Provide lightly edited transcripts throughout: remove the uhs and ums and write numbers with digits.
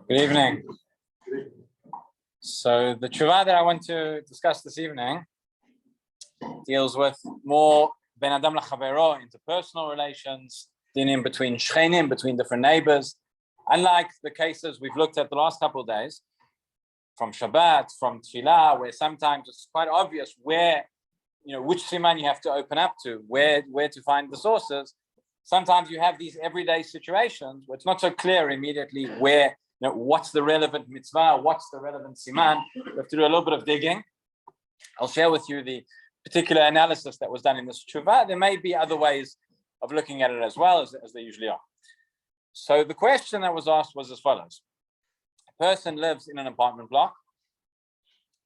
Good evening. So the tshuva that I want to discuss this evening deals with more ben adam lachavero, interpersonal relations, dinim between shchenim, between different neighbors. Unlike the cases we've looked at the last couple of days, from Shabbat, from Tefillah, where sometimes it's quite obvious where, which siman you have to open up to, where to find the sources. Sometimes you have these everyday situations where it's not so clear immediately where, what's the relevant mitzvah, what's the relevant siman. We have to do a little bit of digging. I'll share with you the particular analysis that was done in this tshuva. There may be other ways of looking at it as well, as they usually are. So the question that was asked was as follows. A person lives in an apartment block.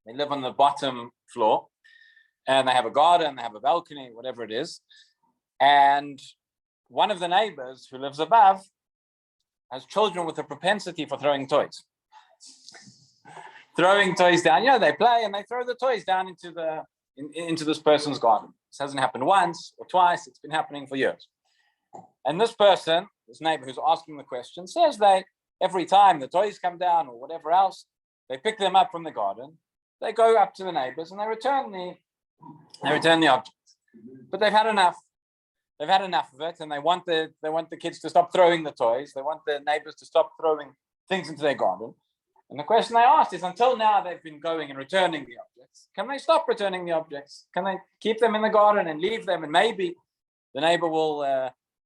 They live on the bottom floor, and they have a garden, they have a balcony, whatever it is. And one of the neighbors who lives above has children with a propensity for throwing toys. Throwing toys down, they play and they throw the toys down into this person's garden. This hasn't happened once or twice, it's been happening for years. And this person, this neighbor who's asking the question, says every time the toys come down or whatever else, they pick them up from the garden, they go up to the neighbors and they return the objects. But they've had enough. They've had enough of it, and they want the kids to stop throwing the toys. They want the neighbors to stop throwing things into their garden. And the question they asked is, until now they've been going and returning the objects. Can they stop returning the objects? Can they keep them in the garden and leave them? And maybe the neighbor will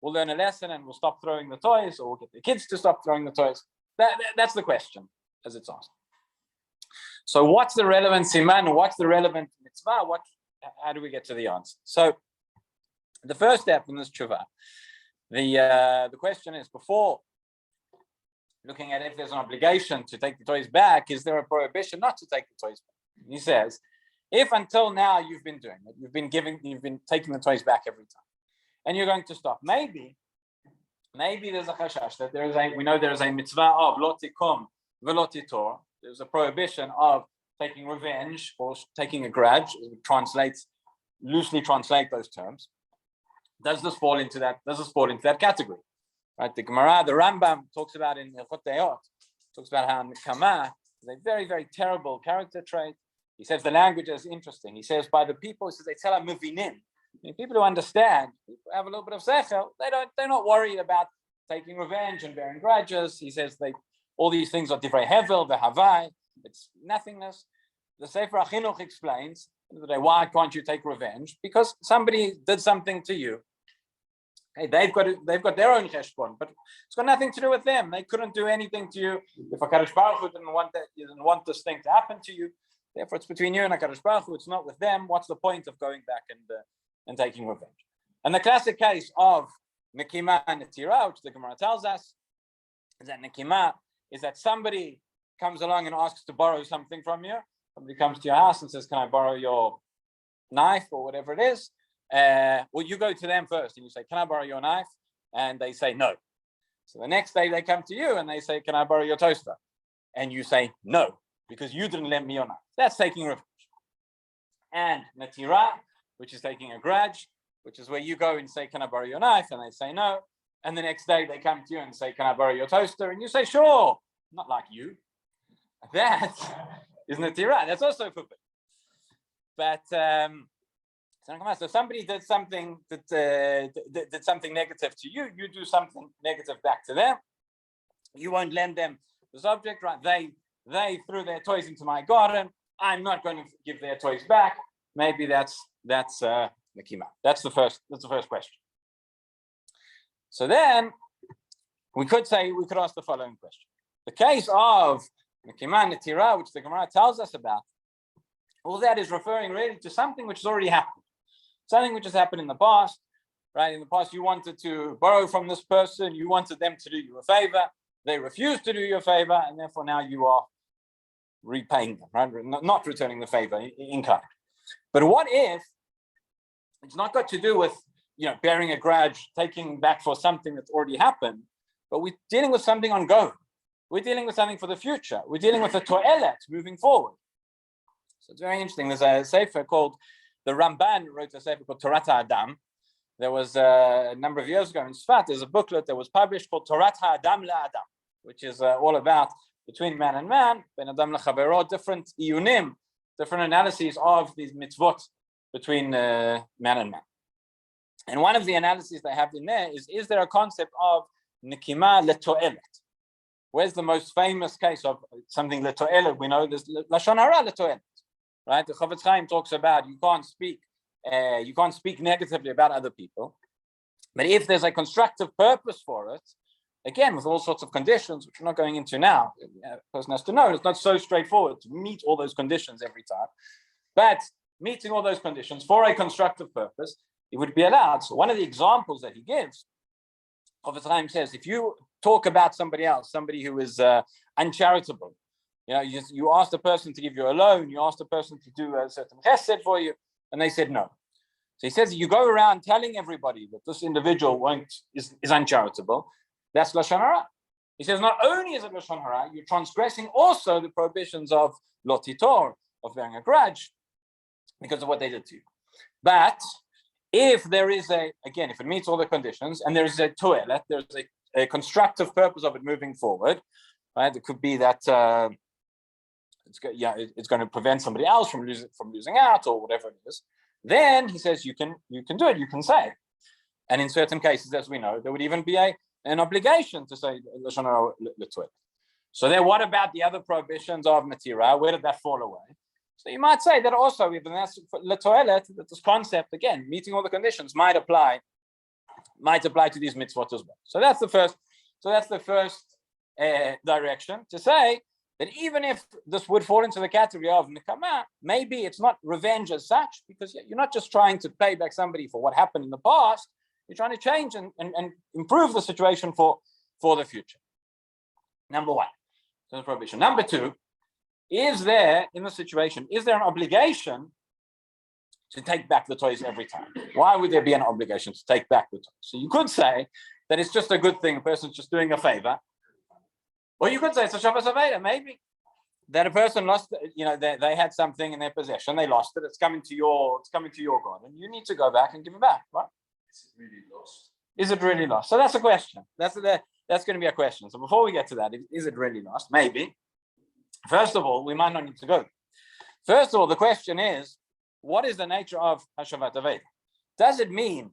learn a lesson and will stop throwing the toys, or will get the kids to stop throwing the toys. That's the question as it's asked. So what's the relevant siman? What's the relevant mitzvah? How do we get to the answer? So the first step in this tshuva, the question is, before looking at if there's an obligation to take the toys back, is there a prohibition not to take the toys back? He says, if until now you've been doing it, you've been taking the toys back every time, and you're going to stop, maybe there's a chashash that we know there is a mitzvah of lo tikum v'lo titor. There's a prohibition of taking revenge or taking a grudge. Loosely translate those terms. Does this fall into that category? Right? The Gemara, the Rambam talks about in Hilchot Deot, talks about how Nekama is a very, very terrible character trait. He says the language is interesting. He says by the people, he says they tell them muvinim. People who understand, people have a little bit of sechel, they're not worried about taking revenge and bearing grudges. He says all these things are divrei hevel, v'havai, it's nothingness. The Sefer HaChinuch explains, why can't you take revenge? Because somebody did something to you. Hey, they've got their own cheshbon, but it's got nothing to do with them. They couldn't do anything to you. If HaKadosh Baruch Hu didn't want this thing to happen to you, therefore it's between you and HaKadosh Baruch Hu. It's not with them. What's the point of going back and taking revenge? And the classic case of Nekima and Netira, which the Gemara tells us, is that Nekima is that somebody comes along and asks to borrow something from you. Somebody comes to your house and says, can I borrow your knife or whatever it is? Well, you go to them first and you say, can I borrow your knife? And they say no. So the next day they come to you and they say, can I borrow your toaster? And you say no, because you didn't lend me your knife. That's taking revenge. And Natira, which is taking a grudge, which is where you go and say, can I borrow your knife? And they say no. And the next day they come to you and say, can I borrow your toaster? And you say, sure, not like you. That is Natira. That's also forbidden. But so somebody did something did something negative to you. You do something negative back to them. You won't lend them this object, right? They threw their toys into my garden. I'm not going to give their toys back. Maybe that's Nekima. That's the first question. So then we could ask the following question. The case of Nekima Netira, which the Gemara tells us about, all that is referring really to something which has already happened. Something which has happened in the past, right? In the past, you wanted to borrow from this person, you wanted them to do you a favor, they refused to do you a favor, and therefore now you are repaying them, right? Not returning the favor in kind. But what if it's not got to do with bearing a grudge, taking back for something that's already happened, but we're dealing with something ongoing. We're dealing with something for the future. We're dealing with a to'elet moving forward. So it's very interesting. There's a sefer called, the Ramban wrote a sefer called Torat HaAdam. There was a number of years ago in Sfat, there's a booklet that was published called Torat HaAdam LaAdam, which is all about between man and man, ben Adam LaChavero, different iyunim, different analyses of these mitzvot between man and man. And one of the analyses they have in there is there a concept of nikima leto'elet? Where's the most famous case of something leto'elet? We know there's lashon hara leto'elet, right? The Chofetz Chaim talks about you can't speak negatively about other people, but if there's a constructive purpose for it, again with all sorts of conditions, which we're not going into now, the person has to know it's not so straightforward to meet all those conditions every time, but meeting all those conditions for a constructive purpose, it would be allowed. So one of the examples that he gives, Chofetz Chaim says, if you talk about somebody else, somebody who is uncharitable, you ask the person to give you a loan, you ask the person to do a certain chesed for you, and they said no. So he says, you go around telling everybody that this individual is uncharitable, that's lashon hara. He says, not only is it lashon hara, you're transgressing also the prohibitions of lo titor, of bearing a grudge, because of what they did to you. But if there is if it meets all the conditions and there is a toilet, there's a constructive purpose of it moving forward, right? It could be that it's going to prevent somebody else from losing out or whatever it is. Then he says you can do it. You can say, and in certain cases, as we know, there would even be an obligation to say lashon hara l'toilet. So then, what about the other prohibitions of matira? Where did that fall away? So you might say that also, even that's l'toilet, that this concept, again, meeting all the conditions, might apply to these mitzvot as well. So that's the first direction, to say that even if this would fall into the category of nikama, maybe it's not revenge as such, because you're not just trying to pay back somebody for what happened in the past, you're trying to change and improve the situation for the future. Number one, so prohibition. Number two, is there an obligation to take back the toys every time? Why would there be an obligation to take back the toys? So you could say that it's just a good thing, a person's just doing a favor. Or you could say it's a Shabbos Aveda, maybe. That a person lost, they had something in their possession, they lost it, it's coming to your garden. You need to go back and give it back, right? Is it really lost? Is it really lost? So that's a question. That's going to be a question. So before we get to that, is it really lost? Maybe. First of all, we might not need to go. First of all, the question is, what is the nature of Hashavat Aveda? Does it mean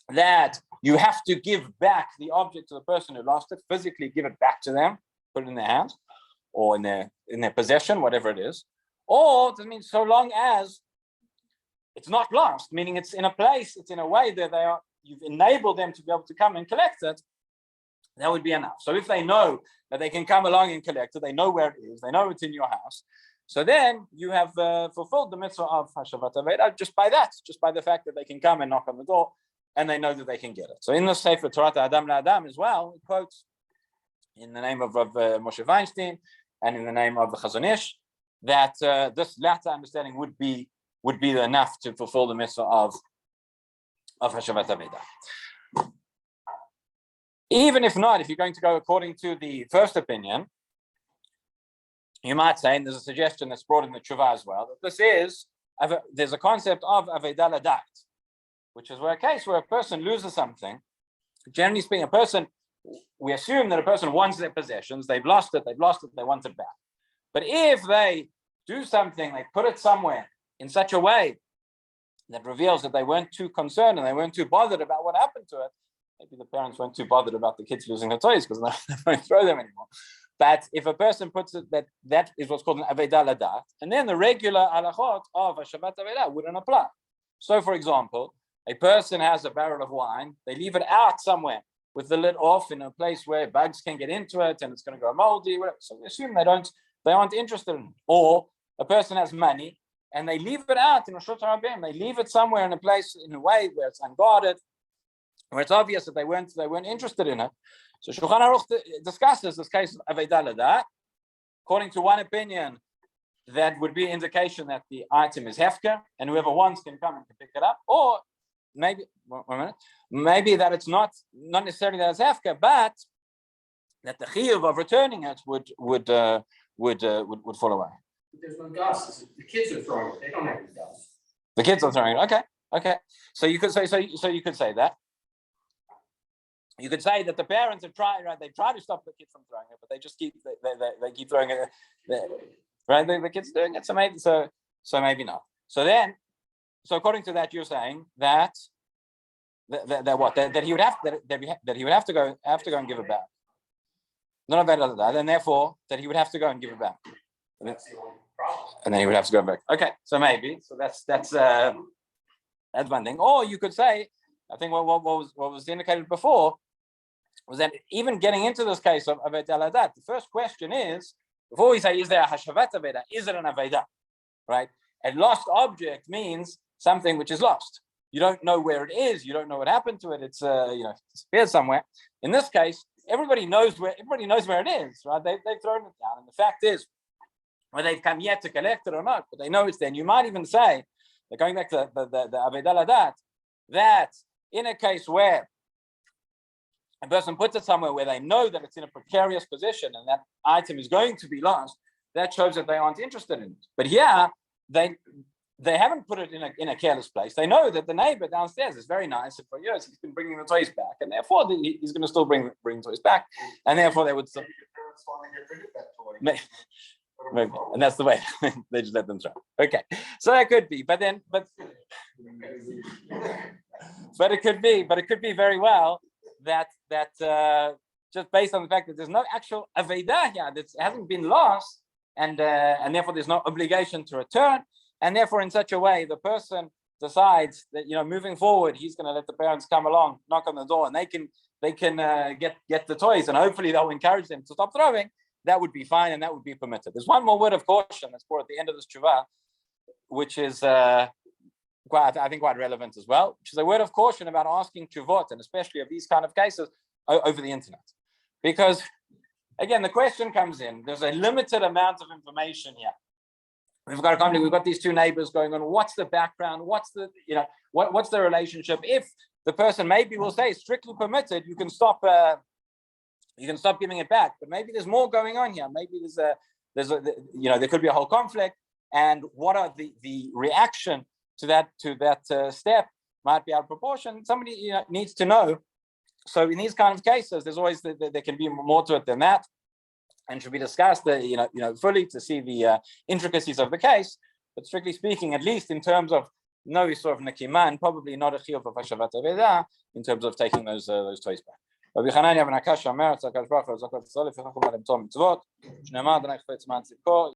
that you have to give back the object to the person who lost it, physically give it back to them, put it in their hands, or in their possession, whatever it is? Or does it mean so long as it's not lost, meaning it's in a place, it's in a way that you've enabled them to be able to come and collect it, that would be enough. So if they know that they can come along and collect it, they know where it is, they know it's in your house, so then you have fulfilled the mitzvah of Hashavat Aveda just by the fact that they can come and knock on the door and they know that they can get it. So in the Sefer Torat Adam LaAdam as well, it quotes in the name of Moshe Weinstein and in the name of the Chazon Ish that this latter understanding would be enough to fulfill the mitzvah of Hashavat Aveda. Even if not, if you're going to go according to the first opinion, you might say, and there's a suggestion that's brought in the Tshuva as well, that there's a concept of Aveda Ladat, which is a case where a person loses something. Generally speaking, we assume that a person wants their possessions, they've lost it, they want it back. But if they do something, they put it somewhere in such a way that reveals that they weren't too concerned and they weren't too bothered about what happened to it, maybe the parents weren't too bothered about the kids losing their toys because they won't throw them anymore. But if a person puts it, that is what's called an Aveda Ladat, and then the regular halachot of Hashavat Aveda wouldn't apply. So, for example, a person has a barrel of wine, they leave it out somewhere with the lid off in a place where bugs can get into it and it's going to go moldy, whatever. So we assume they aren't interested in it. Or a person has money and they leave it out in Reshut HaRabim, they leave it somewhere in a place, in a way where it's unguarded, where it's obvious that they weren't interested in it. So Shulchan Aruch discusses this case of Aveda Ladat. According to one opinion, that would be an indication that the item is hefker, and whoever wants can come and pick it up. Or maybe that it's not necessarily that it's hefker, but that the chiyuv of returning it would fall away. But there's no dust. The kids are throwing it. They don't have any dust. The kids are throwing it. Okay. So you could say you could say that. You could say that the parents have tried, right? They try to stop the kids from throwing it, but they just keep they keep throwing it. Right? The kids doing it, so maybe not. So according to that, you're saying that he would have to go and give it back. Not about that, and therefore that he would have to go and give it back. And then he would have to go back. Okay, so maybe. So that's one thing. Or you could say, I think what was indicated before was that even getting into this case of Aved Aladat, the first question is, before we say, is there a Hashavat Aveda? Is it an Aveda? Right? A lost object means something which is lost. You don't know where it is. You don't know what happened to it. It's disappeared somewhere. In this case, everybody knows where it is. Right? They've thrown it down. And the fact is, whether they've come yet to collect it or not, but they know it's there. And you might even say, they're going back to the Aved Aladat, that in a case where a person puts it somewhere where they know that it's in a precarious position and that item is going to be lost, that shows that they aren't interested in it. But here, they haven't put it in a careless place. They know that the neighbor downstairs is very nice, and for years he's been bringing the toys back, and therefore he's going to still bring toys back, and therefore they would still. Maybe. And that's the way they just let them throw. Okay, so that could be, but it could be very well that just based on the fact that there's no actual aveda here, that hasn't been lost, and therefore there's no obligation to return, and therefore in such a way the person decides that moving forward he's going to let the parents come along, knock on the door, and they can get the toys, and hopefully they'll encourage them to stop throwing. That would be fine, and that would be permitted. There's one more word of caution that's brought at the end of this tshuva, which is quite relevant as well, which is a word of caution about asking tshuvot, and especially of these kind of cases, over the internet. Because, again, the question comes in, there's a limited amount of information here. We've got these two neighbors going on. What's the background? What's the relationship? If the person maybe will say it's strictly permitted, you can stop giving it back. But maybe there's more going on here. Maybe there could be a whole conflict. And what are the reaction to that step might be out of proportion. Somebody needs to know. So in these kind of cases, there's always there can be more to it than that, and should be discussed fully to see the intricacies of the case. But strictly speaking, at least in terms of no sort of nekima, and probably not a chiyuv of hashavat aveda in terms of taking those toys back. Rabbi Kenigsberg Mincha Maariv Shiur Nov